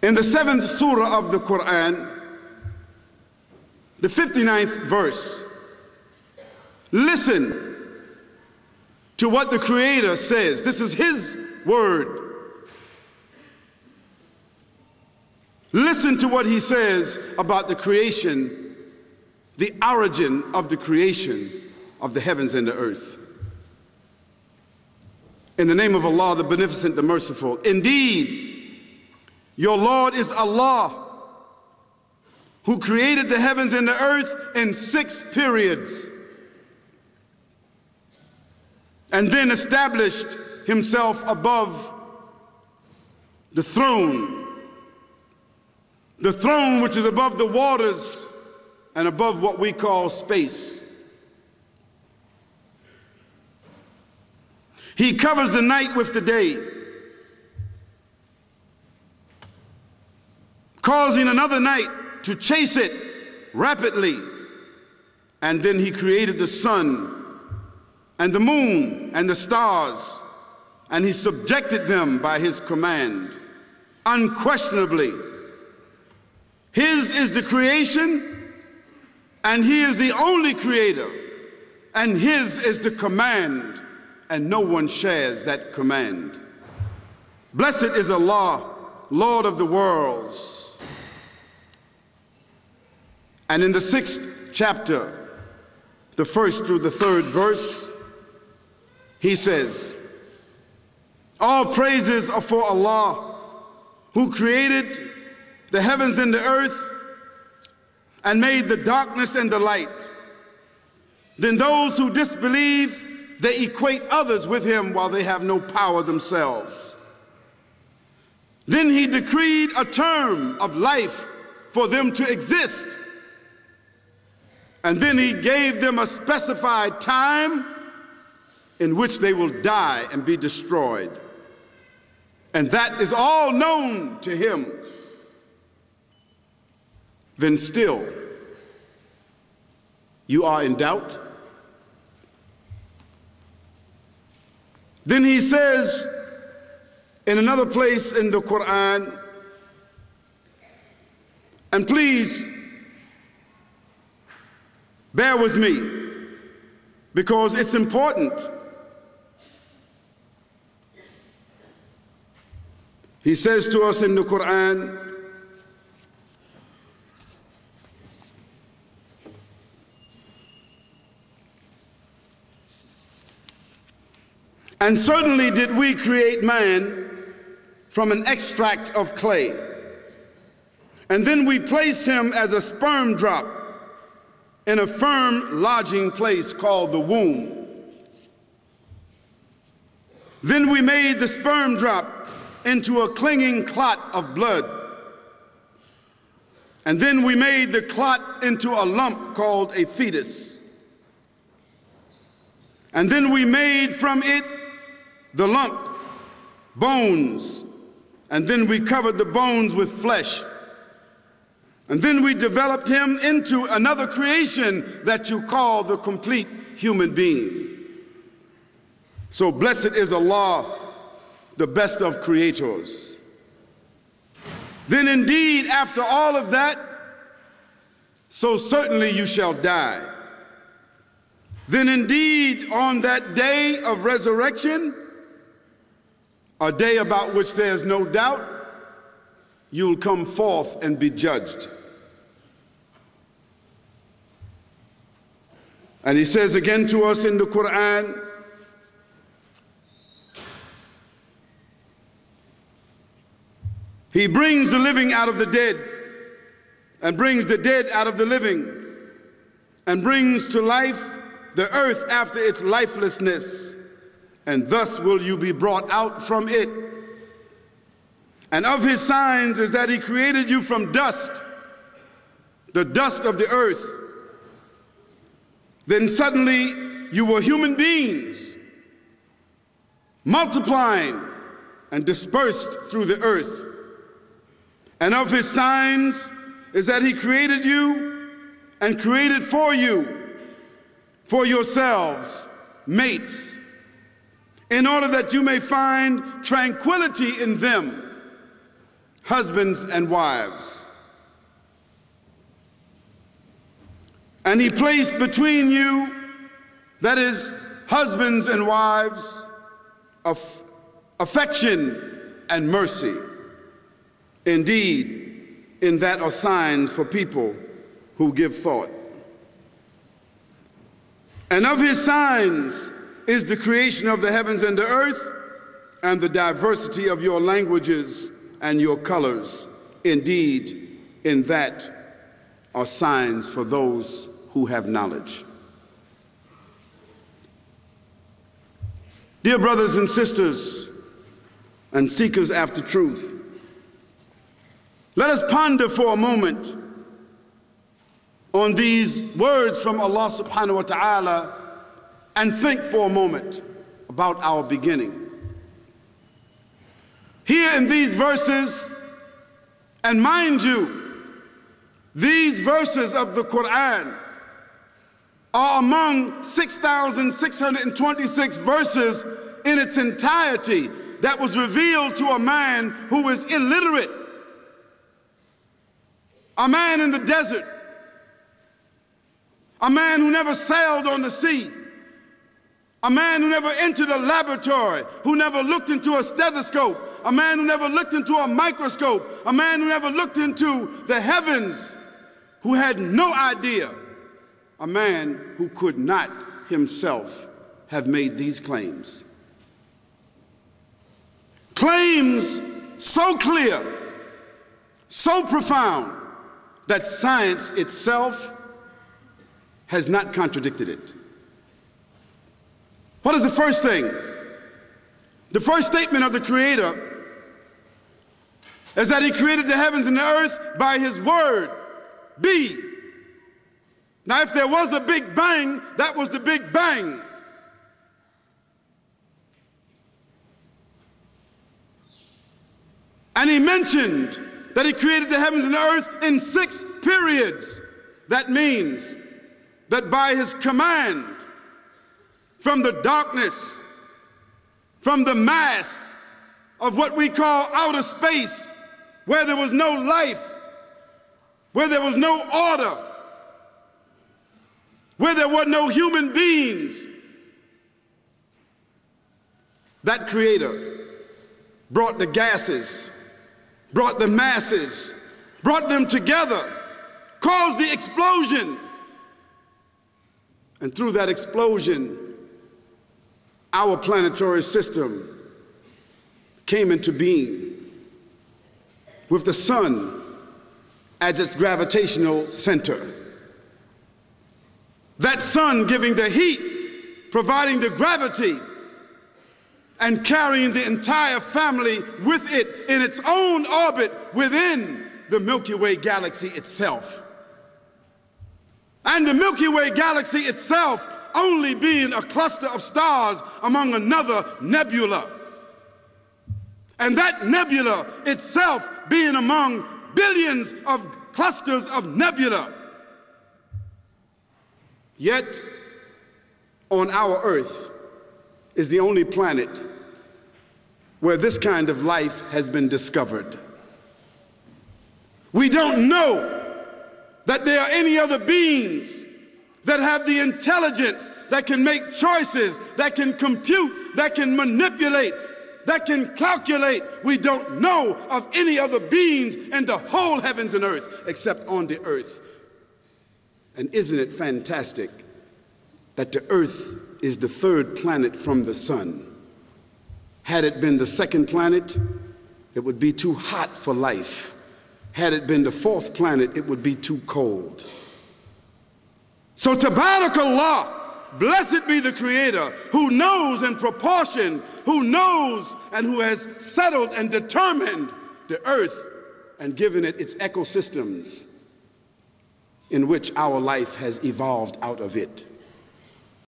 In the 7th surah of the Quran, the 59th verse, listen to what the Creator says. This is His word. Listen to what He says about the creation, the origin of the creation of the heavens and the earth. In the name of Allah, the Beneficent, the Merciful. Indeed, your Lord is Allah, who created the heavens and the earth in 6 periods, and then established Himself above the throne which is above the waters and above what we call space. He covers the night with the day, causing another night to chase it rapidly. And then He created the sun and the moon and the stars, and He subjected them by His command. Unquestionably, His is the creation, and He is the only creator, and His is the command, and no one shares that command. Blessed is Allah, Lord of the worlds. And in the 6th chapter, the 1st through the 3rd verse, He says, all praises are for Allah, who created the heavens and the earth and made the darkness and the light. Then those who disbelieve, they equate others with Him while they have no power themselves. Then He decreed a term of life for them to exist. And then He gave them a specified time in which they will die and be destroyed. And that is all known to Him. Then still, you are in doubt? Then He says in another place in the Quran, and please bear with me because it's important. He says to us in the Quran, and certainly did we create man from an extract of clay, and then we placed him as a sperm drop in a firm lodging place called the womb. Then we made the sperm drop into a clinging clot of blood, and then we made the clot into a lump called a fetus, and then we made from it the lump bones, and then we covered the bones with flesh, and then we developed him into another creation that you call the complete human being. So blessed is Allah, the best of creators. Then indeed, after all of that, so certainly you shall die. Then indeed, on that day of resurrection, a day about which there is no doubt, you'll come forth and be judged. And He says again to us in the Quran, He brings the living out of the dead, and brings the dead out of the living, and brings to life the earth after its lifelessness, and thus will you be brought out from it. And of His signs is that He created you from dust, the dust of the earth. Then suddenly you were human beings, multiplying and dispersed through the earth. And of His signs is that He created you and created for you, for yourselves, mates, in order that you may find tranquility in them husbands and wives. And he placed between you, that is, husbands and wives, of affection and mercy. Indeed, in that are signs for people who give thought. And of his signs is the creation of the heavens and the earth, and the diversity of your languages and your colors. Indeed, in that are signs for those who have knowledge. Dear brothers and sisters and seekers after truth, let us ponder for a moment on these words from Allah subhanahu wa ta'ala and think for a moment about our beginning. Here in these verses, and mind you, these verses of the Quran are among 6,626 verses in its entirety that was revealed to a man who is illiterate, a man in the desert, a man who never sailed on the sea, a man who never entered a laboratory, who never looked into a stethoscope, a man who never looked into a microscope, a man who never looked into the heavens, who had no idea, a man who could not himself have made these claims. Claims so clear, so profound, that science itself has not contradicted it. What is the first thing? The first statement of the Creator is that he created the heavens and the earth by his word, be. Now, if there was a Big Bang, that was the Big Bang. And he mentioned that he created the heavens and the earth in 6 periods. That means that by his command, from the darkness, from the mass of what we call outer space, where there was no life, where there was no order, where there were no human beings, that Creator brought the gases, brought the masses, brought them together, caused the explosion. And through that explosion, our planetary system came into being with the sun as its gravitational center. That sun giving the heat, providing the gravity, and carrying the entire family with it in its own orbit within the Milky Way galaxy itself. And the Milky Way galaxy itself only being a cluster of stars among another nebula. And that nebula itself being among billions of clusters of nebula. Yet, on our Earth is the only planet where this kind of life has been discovered. We don't know that there are any other beings that have the intelligence, that can make choices, that can compute, that can manipulate, that can calculate. We don't know of any other beings in the whole heavens and earth except on the earth. And isn't it fantastic that the earth is the 3rd planet from the sun? Had it been the 2nd planet, it would be too hot for life. Had it been the 4th planet, it would be too cold. So Tabarakallah, blessed be the Creator, who knows in proportion, who knows and who has settled and determined the earth and given it its ecosystems in which our life has evolved out of it.